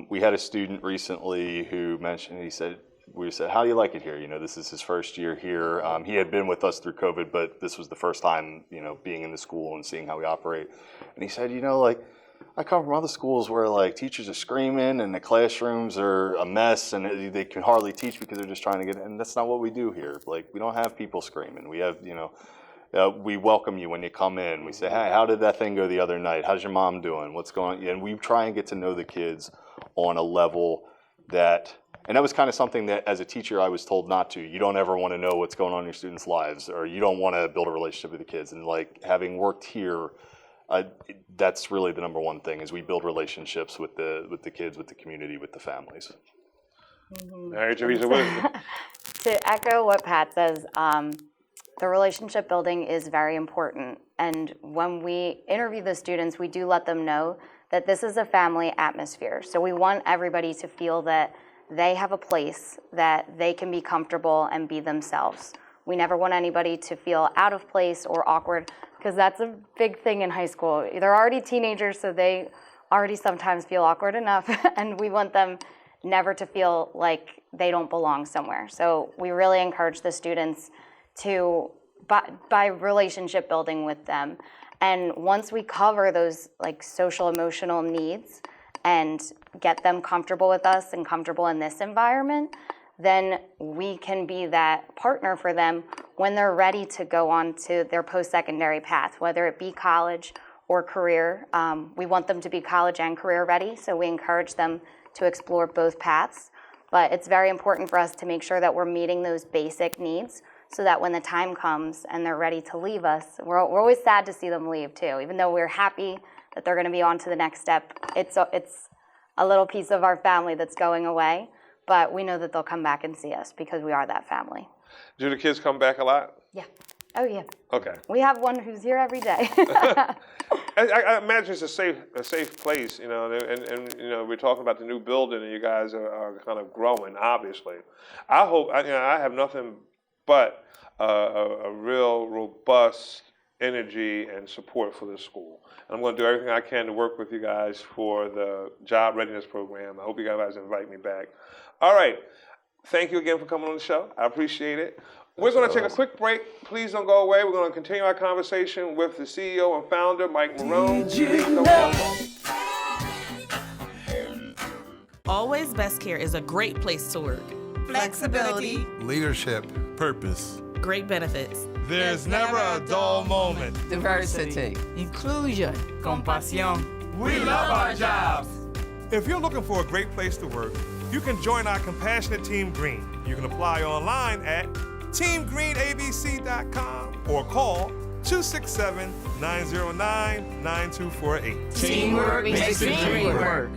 We had a student recently who mentioned, we said, how do you like it here? This is his first year here. He had been with us through COVID, but this was the first time, being in the school and seeing how we operate. And he said, I come from other schools where teachers are screaming and the classrooms are a mess and they can hardly teach because they're just trying to get in. And that's not what we do here. We don't have people screaming. We have, we welcome you when you come in. We say, hey, how did that thing go the other night? How's your mom doing? What's going on? And we try and get to know the kids on a level that, and that was kind of something that as a teacher I was told not to. You don't ever want to know what's going on in your students' lives, or you don't want to build a relationship with the kids. And having worked here, that's really the number one thing, is we build relationships with the kids, with the community, with the families. Mary Teresa Williams. To echo what Pat says, the relationship building is very important. And when we interview the students, we do let them know that this is a family atmosphere. So we want everybody to feel that they have a place that they can be comfortable and be themselves. We never want anybody to feel out of place or awkward, because that's a big thing in high school. They're already teenagers, so they already sometimes feel awkward enough, and we want them never to feel like they don't belong somewhere. So we really encourage the students to, by relationship building with them. And once we cover those like social emotional needs and get them comfortable with us and comfortable in this environment, then we can be that partner for them when they're ready to go on to their post-secondary path, whether it be college or career. We want them to be college and career ready, so we encourage them to explore both paths. But it's very important for us to make sure that we're meeting those basic needs so that when the time comes and they're ready to leave us, we're always sad to see them leave too. Even though we're happy that they're gonna be on to the next step, it's a little piece of our family that's going away, but we know that they'll come back and see us because we are that family. Do the kids come back a lot? Yeah. Oh yeah. Okay. We have one who's here every day. I imagine it's a safe place, you know, and you know, we're talking about the new building, and you guys are kind of growing, obviously. I hope, I have nothing but a real robust energy and support for this school. And I'm going to do everything I can to work with you guys for the job readiness program. I hope you guys invite me back. All right. Thank you again for coming on the show. I appreciate it. We're going to take a quick break. Please don't go away. We're going to continue our conversation with the CEO and founder, Mike Marone. Please don't go away. Always Best Care is a great place to work. Flexibility. Leadership. Purpose. Great benefits. There's never a dull moment. Diversity. Inclusion. Compasión. We love our jobs. If you're looking for a great place to work, you can join our compassionate Team Green. You can apply online at teamgreenabc.com or call 267-909-9248. Teamwork makes the dream work.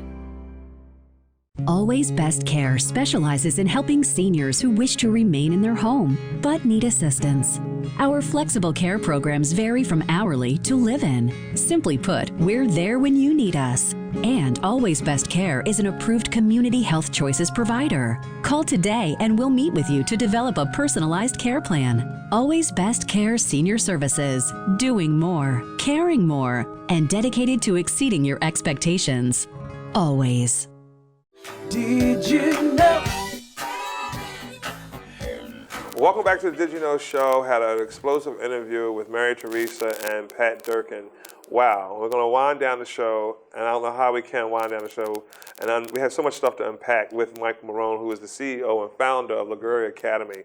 Always Best Care specializes in helping seniors who wish to remain in their home but need assistance. Our flexible care programs vary from hourly to live-in. Simply put, we're there when you need us. And Always Best Care is an approved Community Health Choices provider. Call today and we'll meet with you to develop a personalized care plan. Always Best Care Senior Services, doing more, caring more, and dedicated to exceeding your expectations. Always. Did you know? Welcome back to the Did You Know Show. Had an explosive interview with Mary Teresa and Pat Durkin. Wow, we're going to wind down the show, and I don't know how we can wind down the show. And we have so much stuff to unpack with Mike Marone, who is the CEO and founder of Liguori Academy.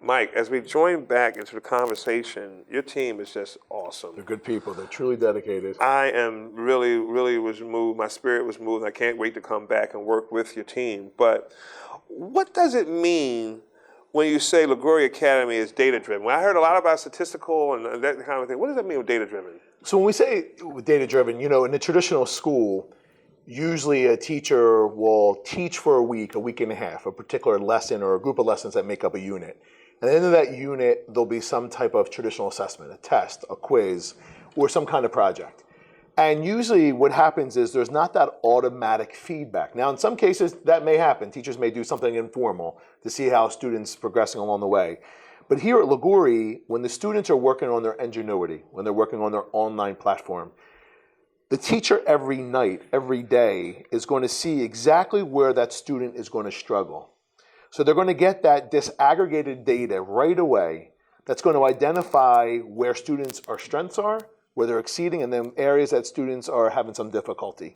Mike, as we join back into the conversation, your team is just awesome. They're good people. They're truly dedicated. I am really was moved. My spirit was moved. I can't wait to come back and work with your team. But what does it mean when you say Liguori Academy is data-driven? Well, I heard a lot about statistical and that kind of thing. What does that mean with data-driven? So when we say data-driven, you know, in a traditional school, usually a teacher will teach for a week and a half, a particular lesson or a group of lessons that make up a unit. At the end of that unit, there'll be some type of traditional assessment, a test, a quiz, or some kind of project. And usually what happens is there's not that automatic feedback. Now, in some cases, that may happen. Teachers may do something informal to see how students progressing along the way. But here at Liguori, when the students are working on their ingenuity, when they're working on their online platform, the teacher every night, every day, is going to see exactly where that student is going to struggle. So they're going to get that disaggregated data right away that's going to identify where students' strengths are, where they're exceeding, and then areas that students are having some difficulty.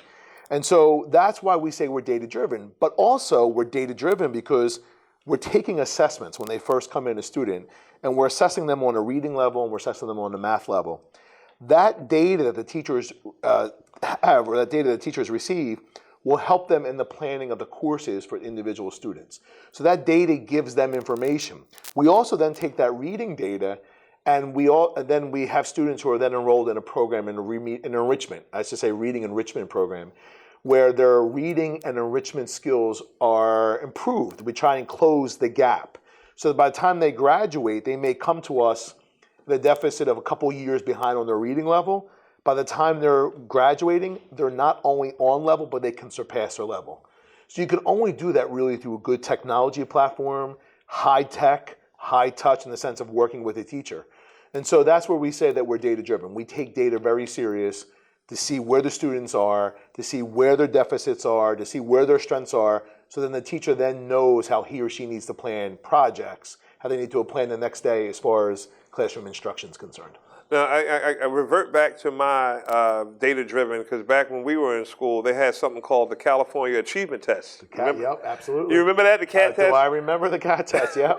And so that's why we say we're data-driven. But also we're data-driven because we're taking assessments when they first come in as a student, and we're assessing them on a reading level, and we're assessing them on a math level. That data that the teachers have, or that data that teachers receive, will help them in the planning of the courses for individual students. So that data gives them information. We also then take that reading data and then we have students who are then enrolled in a program, in an enrichment, I should say reading enrichment program, where their reading and enrichment skills are improved. We try and close the gap. So that by the time they graduate, they may come to us with a deficit of a couple years behind on their reading level. By the time they're graduating, they're not only on level, but they can surpass their level. So you can only do that really through a good technology platform, high tech, high touch in the sense of working with a teacher. And so that's where we say that we're data-driven. We take data very serious to see where the students are, to see where their deficits are, to see where their strengths are, So then the teacher then knows how he or she needs to plan projects, how they need to plan the next day as far as classroom instruction is concerned. Now, I revert back to my data-driven, because back when we were in school, they had something called the California Achievement Test. Yep, absolutely. You remember that, the CAT test? Do I remember the CAT test, yeah.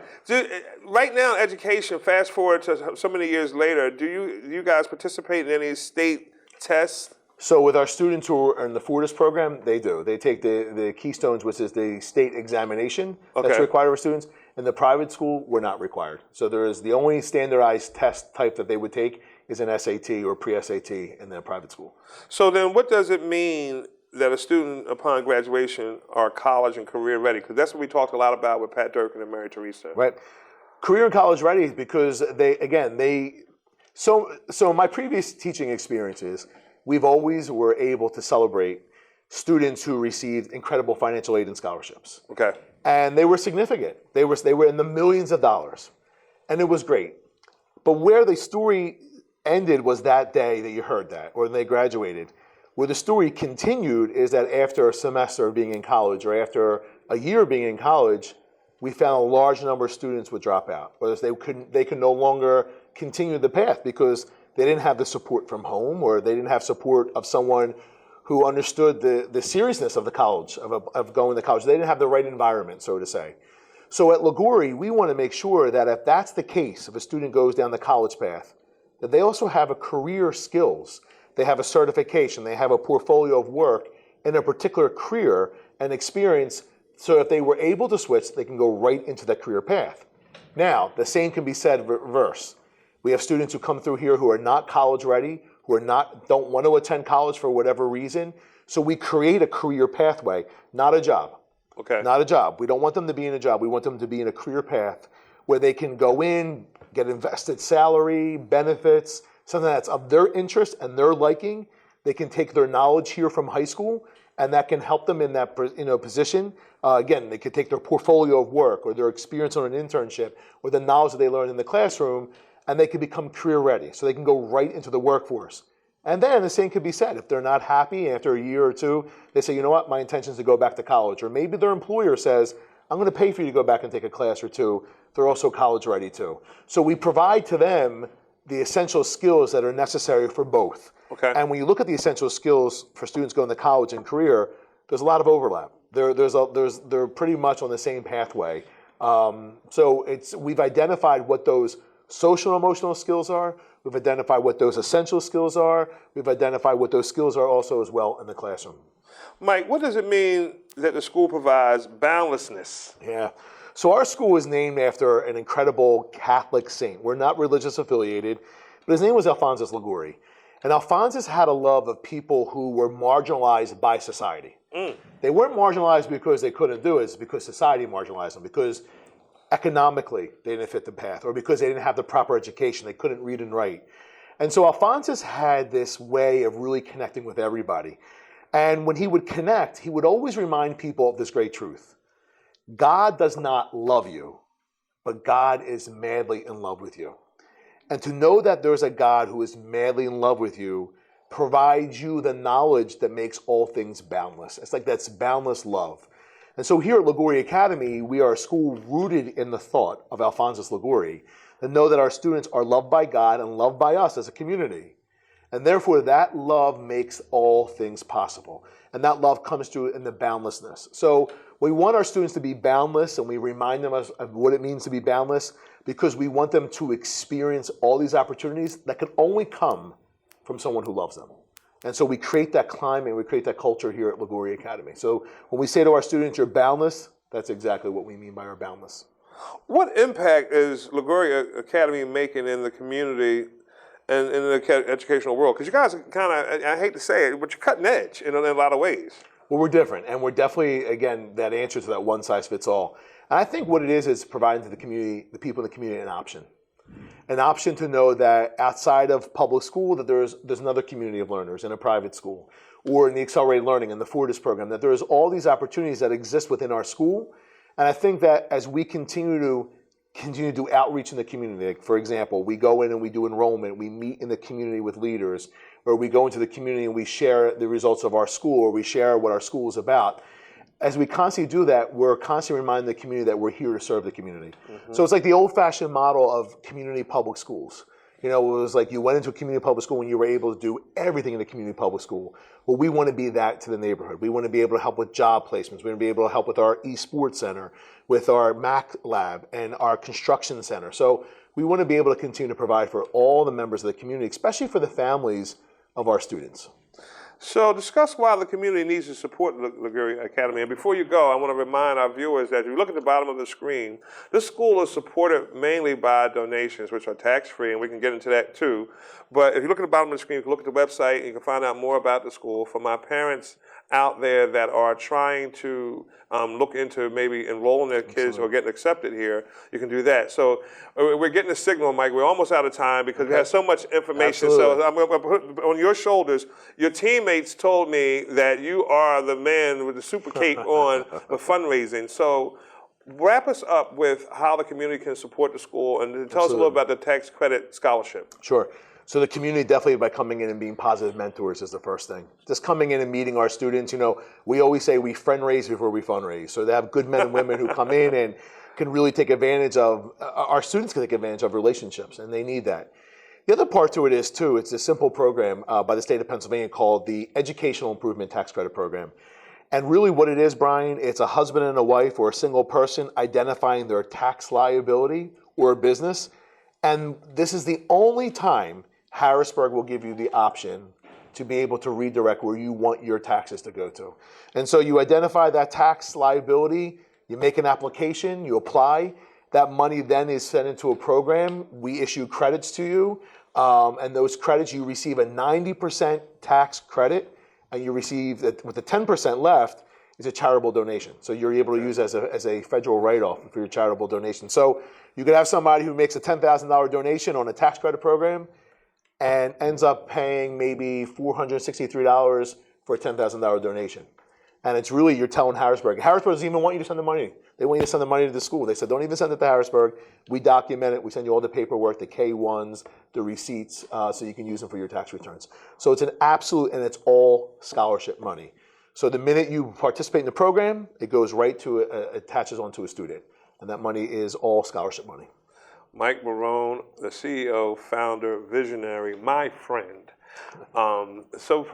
Right now, education, fast forward to so many years later, do you guys participate in any state tests? So with our students who are in the Fortis program, they do. They take the Keystones, which is the state examination that's required for students. In the private school, we're not required. So there is the only standardized test type that they would take is an SAT or pre-SAT in the private school. So then what does it mean that a student upon graduation are college and career ready? Because that's what we talked a lot about with Pat Durkin and Mary Teresa. Right. Career and college ready because so my previous teaching experiences, we've always were able to celebrate students who received incredible financial aid and scholarships. Okay. And they were significant. They were in the millions of dollars. And it was great. But where the story ended was that day that you heard that, or when they graduated. Where the story continued is that after a semester of being in college, or after a year of being in college, we found a large number of students would drop out. Or they could no longer continue the path because they didn't have the support from home, or they didn't have support of someone who understood the seriousness of the college, of going to college. They didn't have the right environment, so to say. So at Liguori, we want to make sure that if that's the case, if a student goes down the college path, that they also have a career skills. They have a certification, they have a portfolio of work in a particular career and experience, so if they were able to switch, they can go right into that career path. Now, the same can be said reverse. We have students who come through here who are not college ready, who don't want to attend college for whatever reason. So we create a career pathway, not a job. Okay. Not a job. We don't want them to be in a job. We want them to be in a career path where they can go in, get invested salary, benefits, something that's of their interest and their liking. They can take their knowledge here from high school, and that can help them in that position. Again, they could take their portfolio of work or their experience on an internship or the knowledge that they learned in the classroom, and they can become career ready. So they can go right into the workforce. And then the same could be said. If they're not happy after a year or two, they say, you know what, my intention is to go back to college. Or maybe their employer says, I'm going to pay for you to go back and take a class or two. They're also college ready too. So we provide to them the essential skills that are necessary for both. Okay. And when you look at the essential skills for students going to college and career, there's a lot of overlap. They're pretty much on the same pathway. So we've identified what those social and emotional skills are. We've identified what those essential skills are. We've identified what those skills are also as well in the classroom. Mike, what does it mean that the school provides boundlessness? Yeah. So our school is named after an incredible Catholic saint. We're not religious affiliated, but his name was Alphonsus Liguori. And Alphonsus had a love of people who were marginalized by society. They weren't marginalized because they couldn't do it, it's because society marginalized them, because economically they didn't fit the path, or because they didn't have the proper education, they couldn't read and write. And so Alphonsus had this way of really connecting with everybody. And when he would connect, he would always remind people of this great truth. God does not love you, but God is madly in love with you. And to know that there's a God who is madly in love with you provides you the knowledge that makes all things boundless. It's like that's boundless love. And so here at Liguori Academy, we are a school rooted in the thought of Alphonsus Liguori, and know that our students are loved by God and loved by us as a community. And therefore, that love makes all things possible. And that love comes through in the boundlessness. So we want our students to be boundless, and we remind them of what it means to be boundless, because we want them to experience all these opportunities that can only come from someone who loves them. And so we create that climate, we create that culture here at Liguori Academy. So when we say to our students, you're boundless, that's exactly what we mean by our boundless. What impact is Liguori Academy making in the community and in the educational world? Because you guys are kind of, I hate to say it, but you're cutting edge in a lot of ways. Well, we're different, and we're definitely, again, that answer to that one size fits all. And I think what it is providing to the community, the people in the community, an option. An option to know that outside of public school, that there's another community of learners in a private school, or in the accelerated learning in the Fortis program, that there's all these opportunities that exist within our school. And I think that as we continue to do outreach in the community, like for example, we go in and we do enrollment, we meet in the community with leaders, or we go into the community and we share the results of our school, or we share what our school is about. as we constantly do that, we're constantly reminding the community that we're here to serve the community. So it's like the old-fashioned model of community public schools. You know, it was like you went into a community public school and you were able to do everything in a community public school. Well, we want to be that to the neighborhood. We want to be able to help with job placements. We want to be able to help with our eSports Center, with our Mac Lab, and our construction center. So we want to be able to continue to provide for all the members of the community, especially for the families of our students. So discuss why the community needs to support Liguori Academy. And before you go, I want to remind our viewers that if you look at the bottom of the screen, this school is supported mainly by donations, which are tax-free, and we can get into that too. But if you look at the bottom of the screen, you can look at the website, and you can find out more about the school. For my parents out there that are trying to look into maybe enrolling their kids or getting accepted here, you can do that. So we're getting a signal, Mike. We're almost out of time because we have so much information. Absolutely. So I'm going to put on your shoulders. Your teammates told me that you are the man with the super cape on the fundraising. So wrap us up with how the community can support the school and tell us a little about the tax credit scholarship. Sure. So the community definitely by coming in and being positive mentors is the first thing. Just coming in and meeting our students. You know, we always say we friend raise before we fundraise. So they have good men and women who come in and can really take advantage of, our students can take advantage of relationships, and they need that. The other part to it is too, it's a simple program by the state of Pennsylvania called the Educational Improvement Tax Credit Program. And really what it is, Brian, it's a husband and a wife or a single person identifying their tax liability or a business. And this is the only time Harrisburg will give you the option to be able to redirect where you want your taxes to go to. And so you identify that tax liability, you make an application, you apply, that money then is sent into a program, we issue credits to you, and those credits you receive a 90% tax credit, and you receive, with the 10% left, is a charitable donation. So you're able to use as a federal write-off for your charitable donation. So you could have somebody who makes a $10,000 donation on a tax credit program, and ends up paying maybe $463 for a $10,000 donation. And it's really, you're telling Harrisburg doesn't even want you to send the money. They want you to send the money to the school. They said, don't even send it to Harrisburg. We document it. We send you all the paperwork, the K-1s, the receipts, so you can use them for your tax returns. So it's an absolute, and it's all scholarship money. So the minute you participate in the program, it goes right to, attaches onto a student. And that money is all scholarship money. Mike Barone, the CEO, founder, visionary, my friend. So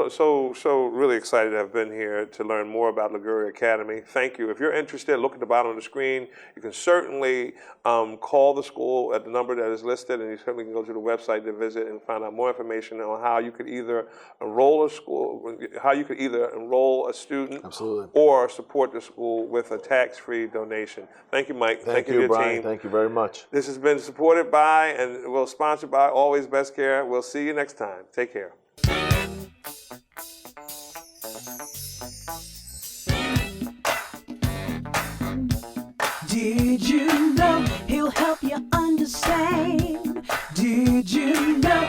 really excited to have been here to learn more about Liguori Academy. Thank you. If you're interested, look at the bottom of the screen. You can certainly call the school at the number that is listed, and you certainly can go to the website to visit and find out more information on how you could either enroll a student, Absolutely, or support the school with a tax-free donation. Thank you, Mike. Thank you, to your Brian. team. Thank you very much. This has been supported by and will sponsored by Always Best Care. We'll see you next time. Take care. Did you know he'll help you understand? Did you know